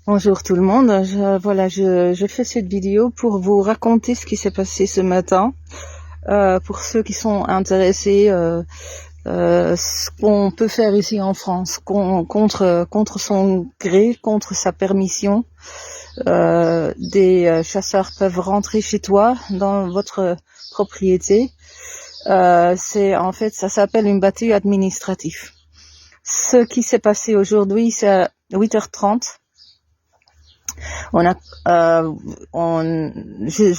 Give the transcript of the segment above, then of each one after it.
Bonjour tout le monde. Je fais cette vidéo pour vous raconter ce qui s'est passé ce matin. Pour ceux qui sont intéressés, ce qu'on peut faire ici en France contre son gré, contre sa permission. Des chasseurs peuvent rentrer chez toi dans votre propriété. Ça s'appelle une battue administrative. Ce qui s'est passé aujourd'hui, c'est à 8h30. Je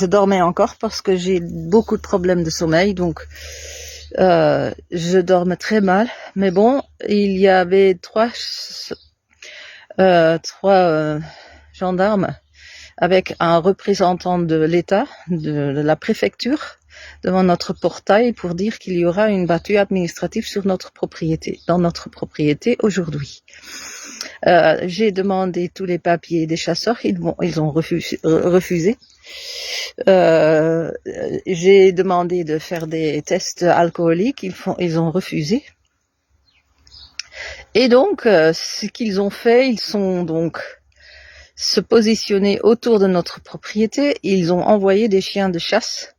dormais encore parce que j'ai beaucoup de problèmes de sommeil, donc je dormais très mal. Mais bon, il y avait trois gendarmes avec un représentant de l'État, de la préfecture, devant notre portail pour dire qu'il y aura une battue administrative dans notre propriété aujourd'hui. J'ai demandé tous les papiers des chasseurs, ils ont refusé. J'ai demandé de faire des tests alcooliques, ils ont refusé. Et donc, ce qu'ils ont fait, ils sont donc se positionner autour de notre propriété. Ils ont envoyé des chiens de chasse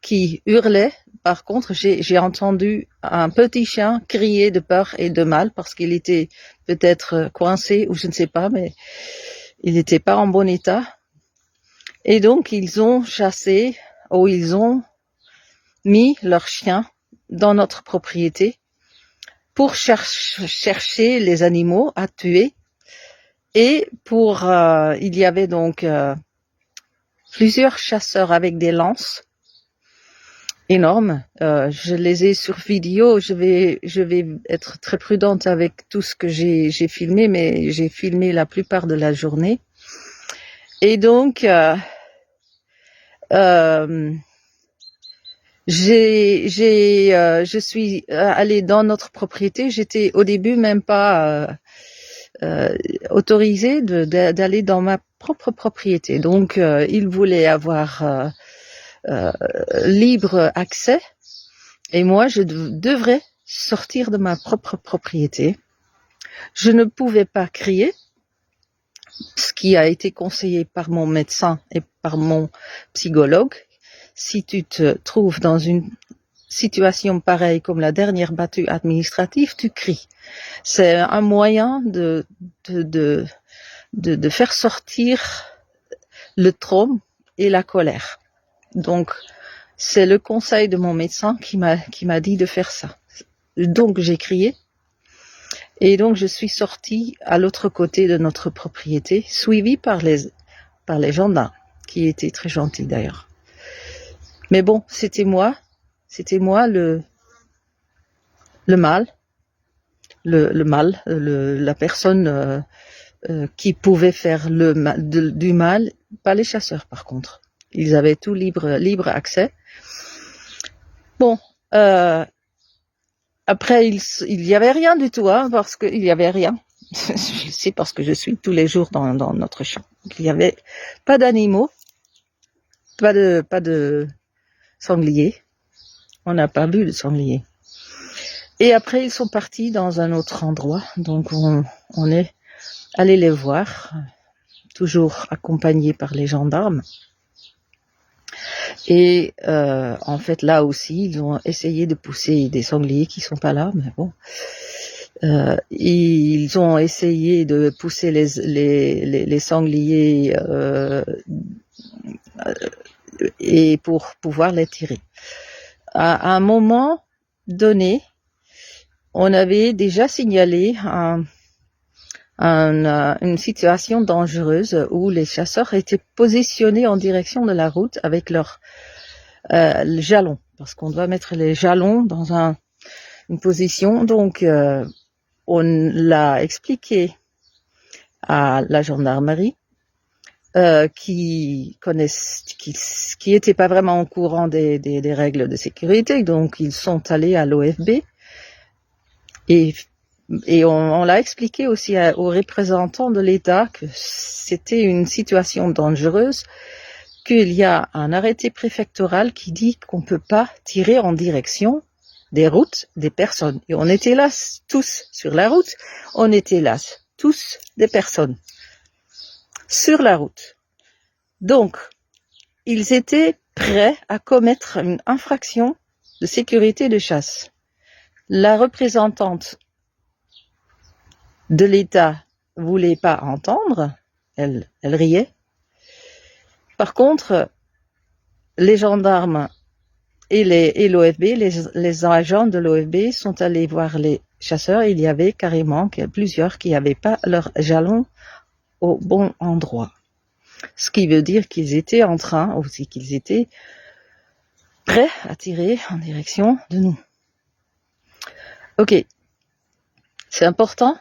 qui hurlaient. Par contre, j'ai entendu un petit chien crier de peur et de mal parce qu'il était peut-être coincé ou je ne sais pas, mais il n'était pas en bon état. Et donc, ils ont chassé ou ils ont mis leurs chiens dans notre propriété pour chercher les animaux à tuer. Et il y avait donc plusieurs chasseurs avec des lances énormes. Je les ai sur vidéo. Je vais être très prudente avec tout ce que j'ai filmé, mais j'ai filmé la plupart de la journée. Et donc, je suis allée dans notre propriété. J'étais au début même pas autorisée d'aller dans ma propre propriété. Donc, ils voulaient avoir libre accès et moi, je devrais sortir de ma propre propriété. Je ne pouvais pas crier, ce qui a été conseillé par mon médecin et par mon psychologue. Si tu te trouves dans une situation pareille comme la dernière battue administrative, tu cries. C'est un moyen de faire sortir le trauma et la colère. Donc, c'est le conseil de mon médecin qui m'a dit de faire ça. Donc, j'ai crié. Et donc, je suis sortie à l'autre côté de notre propriété, suivie par les gendarmes, qui étaient très gentils d'ailleurs. Mais bon, c'était moi le mal, la personne qui pouvait faire du mal, pas les chasseurs par contre. Ils avaient tout libre accès. Bon, après il y avait rien du tout, hein, parce que il y avait rien. C'est parce que je suis tous les jours dans notre champ. Il y avait pas d'animaux, pas de sangliers. On n'a pas vu de sanglier. Et après, ils sont partis dans un autre endroit. Donc, on est allé les voir, toujours accompagnés par les gendarmes. Et en fait, là aussi, ils ont essayé de pousser des sangliers qui sont pas là, mais bon. Ils ont essayé de pousser les sangliers et pour pouvoir les tirer. À un moment donné, on avait déjà signalé une situation dangereuse où les chasseurs étaient positionnés en direction de la route avec leurs jalons, parce qu'on doit mettre les jalons dans une position. Donc, on l'a expliqué à la gendarmerie, qui était pas vraiment au courant des règles de sécurité. Donc, ils sont allés à l'OFB et on l'a expliqué aussi aux représentants de l'État que c'était une situation dangereuse, qu'il y a un arrêté préfectoral qui dit qu'on peut pas tirer en direction des routes des personnes. Et on était là tous sur la route, on était là tous des personnes. sur la route. Donc, ils étaient prêts à commettre une infraction de sécurité de chasse. La représentante de l'État voulait pas entendre, elle riait. Par contre, les gendarmes et l'OFB, les agents de l'OFB sont allés voir les chasseurs. Il y avait carrément plusieurs qui n'avaient pas leur jalon au bon endroit. Ce qui veut dire qu'ils étaient en train, aussi qu'ils étaient prêts à tirer en direction de nous. Ok, c'est important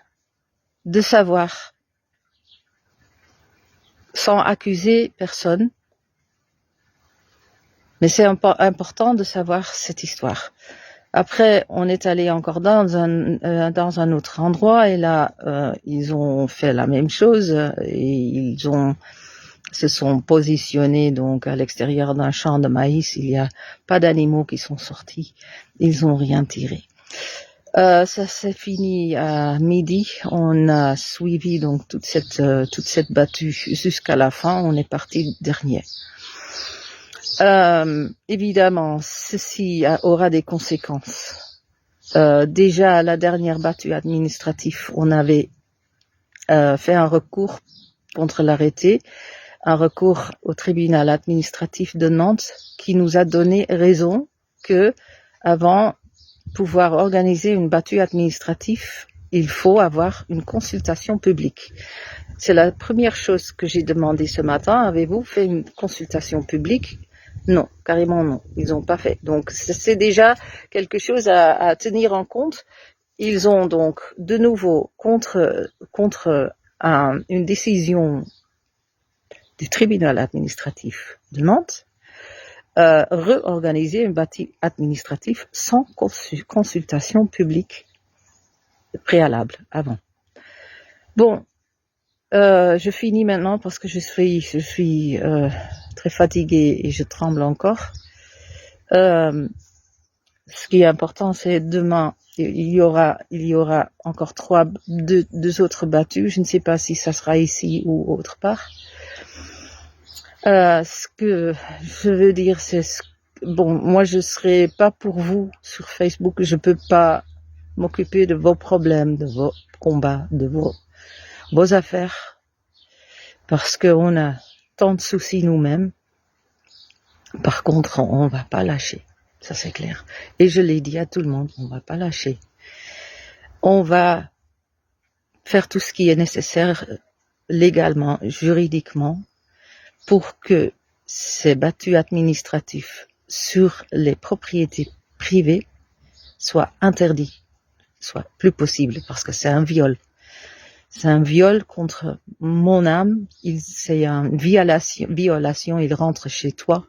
de savoir, sans accuser personne, mais c'est important de savoir cette histoire. Après, on est allé encore dans un autre endroit et là, ils ont fait la même chose et se sont positionnés donc à l'extérieur d'un champ de maïs. Il n'y a pas d'animaux qui sont sortis. Ils ont rien tiré. Ça s'est fini à midi. On a suivi donc toute cette battue jusqu'à la fin. On est parti dernier. Évidemment, ceci aura des conséquences. Déjà, à la dernière battue administrative, on avait fait un recours contre l'arrêté, un recours au tribunal administratif de Nantes qui nous a donné raison que avant pouvoir organiser une battue administrative, il faut avoir une consultation publique. C'est la première chose que j'ai demandé ce matin. Avez-vous fait une consultation publique ? Non, carrément non. Ils n'ont pas fait. Donc c'est déjà quelque chose à tenir en compte. Ils ont donc de nouveau contre une décision du tribunal administratif de Nantes, réorganiser une battue administrative sans consultation publique préalable avant. Bon, je finis maintenant parce que je suis très fatiguée et je tremble encore. Ce qui est important, c'est demain, il y aura encore deux autres battues. Je ne sais pas si ça sera ici ou autre part. Ce que je veux dire, c'est moi je serai pas pour vous sur Facebook. Je peux pas m'occuper de vos problèmes, de vos combats, de vos affaires, parce qu'on a tant de soucis nous-mêmes. Par contre, on va pas lâcher, ça c'est clair. Et je l'ai dit à tout le monde, on va pas lâcher. On va faire tout ce qui est nécessaire légalement, juridiquement, pour que ces battues administratives sur les propriétés privées soient interdites, soient plus possibles, parce que c'est un viol. C'est un viol contre mon âme, c'est une violation, il rentre chez toi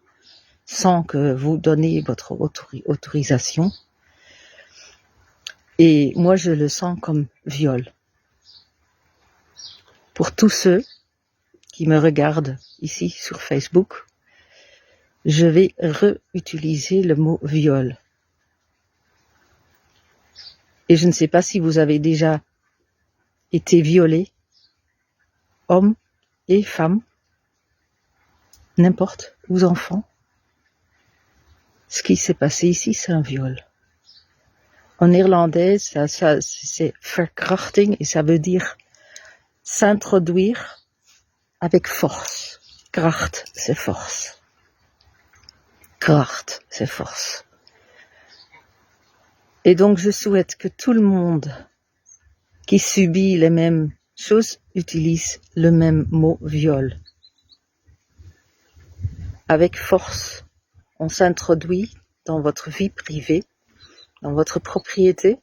sans que vous donniez votre autorisation. Et moi, je le sens comme viol. Pour tous ceux qui me regardent ici sur Facebook, je vais réutiliser le mot viol. Et je ne sais pas si vous avez déjà été violé, hommes et femmes, n'importe, ou enfants. Ce qui s'est passé ici, c'est un viol. En néerlandais, ça c'est verkrachting et ça veut dire s'introduire avec force. Kracht, c'est force. Kracht, c'est force. Et donc, je souhaite que tout le monde qui subit les mêmes choses utilise le même mot viol. Avec force, on s'introduit dans votre vie privée, dans votre propriété,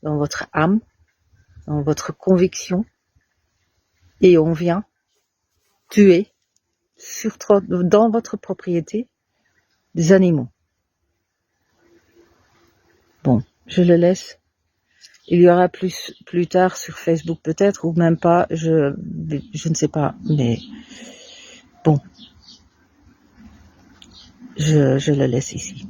dans votre âme, dans votre conviction, et on vient tuer dans votre propriété des animaux. Bon, je le laisse. Il y aura plus tard sur Facebook peut-être, ou même pas, je ne sais pas, mais bon, je le laisse ici.